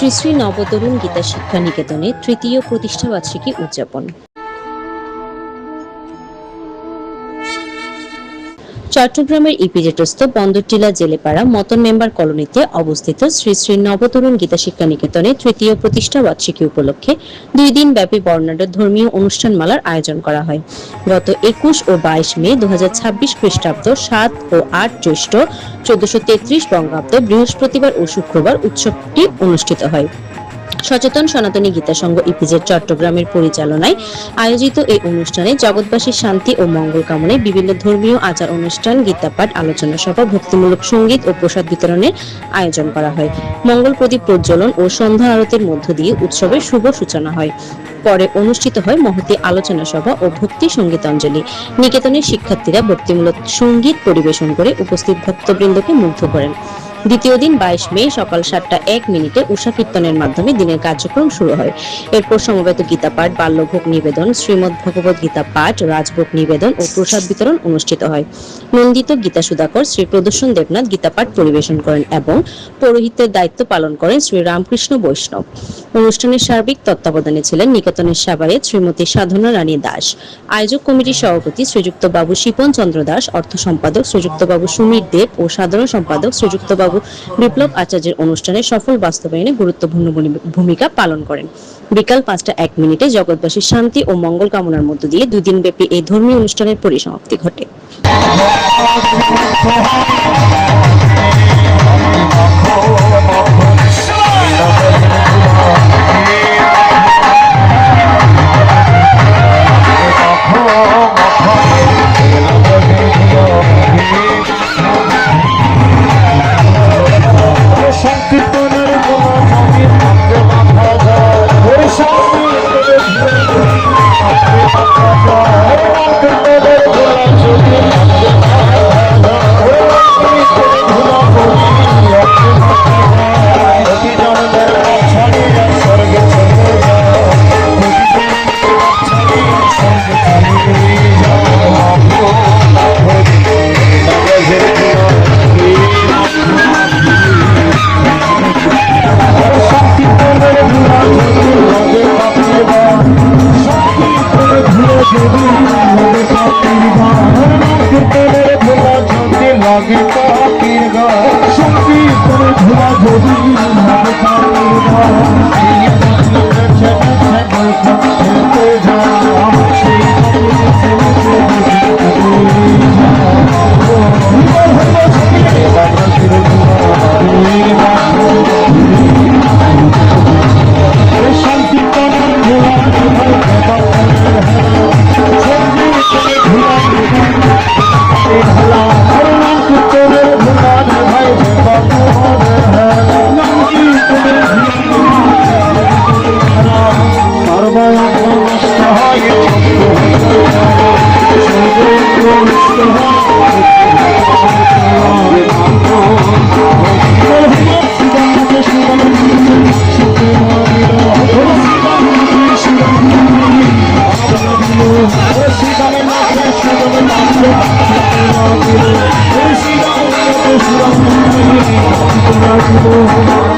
শ্রী শ্রী নবতরুণ গীতা শিক্ষা নিকেতনে তৃতীয় প্রতিষ্ঠাবার্ষিকী উদযাপন। চট্টগ্রামের ইপিজেডস্থ বন্দরটিলা জেলেপাড়া মতন মেম্বার কলোনিতে অবস্থিত শ্রী শ্রী নবতরুণ গীতা শিক্ষা নিকেতনে তৃতীয় প্রতিষ্ঠাবার্ষিকী উপলক্ষে 2 দিন ব্যাপী বর্ণাঢ্য ধর্মীয় অনুষ্ঠানমালার আয়োজন করা হয়। গত 21 ও 22 মে 2026 খ্রিস্টাব্দ 7 ও 8 জ্যৈষ্ঠ 1433 বঙ্গাব্দ বৃহস্পতিবার ও শুক্রবার উৎসবটি অনুষ্ঠিত হয়। সচেতন সনাতনী গীতা সংঘ ইপিজেড চট্টগ্রামের পরিচালনায় আয়োজিত এই অনুষ্ঠানে জগৎবাসীর শান্তি ও মঙ্গল কামনায় বিভিন্ন ধর্মীয় আচার অনুষ্ঠান, গীতাপাঠ, আলোচনা সভা, ভক্তিমূলক সঙ্গীত ও প্রসাদ বিতরণের আয়োজন করা হয়। মঙ্গল প্রদীপ প্রজ্বলন ও সন্ধ্যা আরতির মধ্য দিয়ে উৎসবের শুভ সূচনা হয়। পরে অনুষ্ঠিত হয় মহতী আলোচনা সভা ও ভক্তি সঙ্গীতাঞ্জলি। নিকেতনের শিক্ষার্থীরা ভক্তিমূলক সঙ্গীত পরিবেশন করে উপস্থিত ভক্তবৃন্দকে মুগ্ধ করেন। দ্বিতীয় দিন 22 মে সকাল 7:01 উষা কীর্তনের মাধ্যমে দিনের কার্যক্রম শুরু হয়। এরপর সমবেত গীতা পাঠ, বাল্যভোগ নিবেদন, শ্রীমদ্ ভগবত গীতা পাঠ, রাজভোগ নিবেদন ও প্রসাদ বিতরণ অনুষ্ঠিত হয়। নন্দিত গীতা সুধাকর শ্রী প্রদর্শন দেবনাথ গীতা পাঠ পরিবেশন করেন এবং পৌরোহিত্যের দায়িত্ব পালন করেন শ্রী রামকৃষ্ণ বৈষ্ণব। অনুষ্ঠানের সার্বিক তত্ত্বাবধানে ছিলেন নিকেতনের সাভারের শ্রীমতী সাধনা রানী দাস। আয়োজক কমিটির সভাপতি শ্রীযুক্ত বাবু শিপন চন্দ্র দাস, অর্থ সম্পাদক শ্রীযুক্ত বাবু সুমির দেব ও সাধারণ সম্পাদক শ্রীযুক্ত বাবু বিপ্লব আচার্যের অনুষ্ঠানের সফল বাস্তবায়নে গুরুত্বপূর্ণ ভূমিকা পালন করেন। বিকাল 5:01 জগৎবাসীর শান্তি ও মঙ্গল কামনার মধ্য দিয়ে 2 দিন ব্যাপী এই ধর্মীয় অনুষ্ঠানের পরিসমাপ্তি ঘটে। Thank you.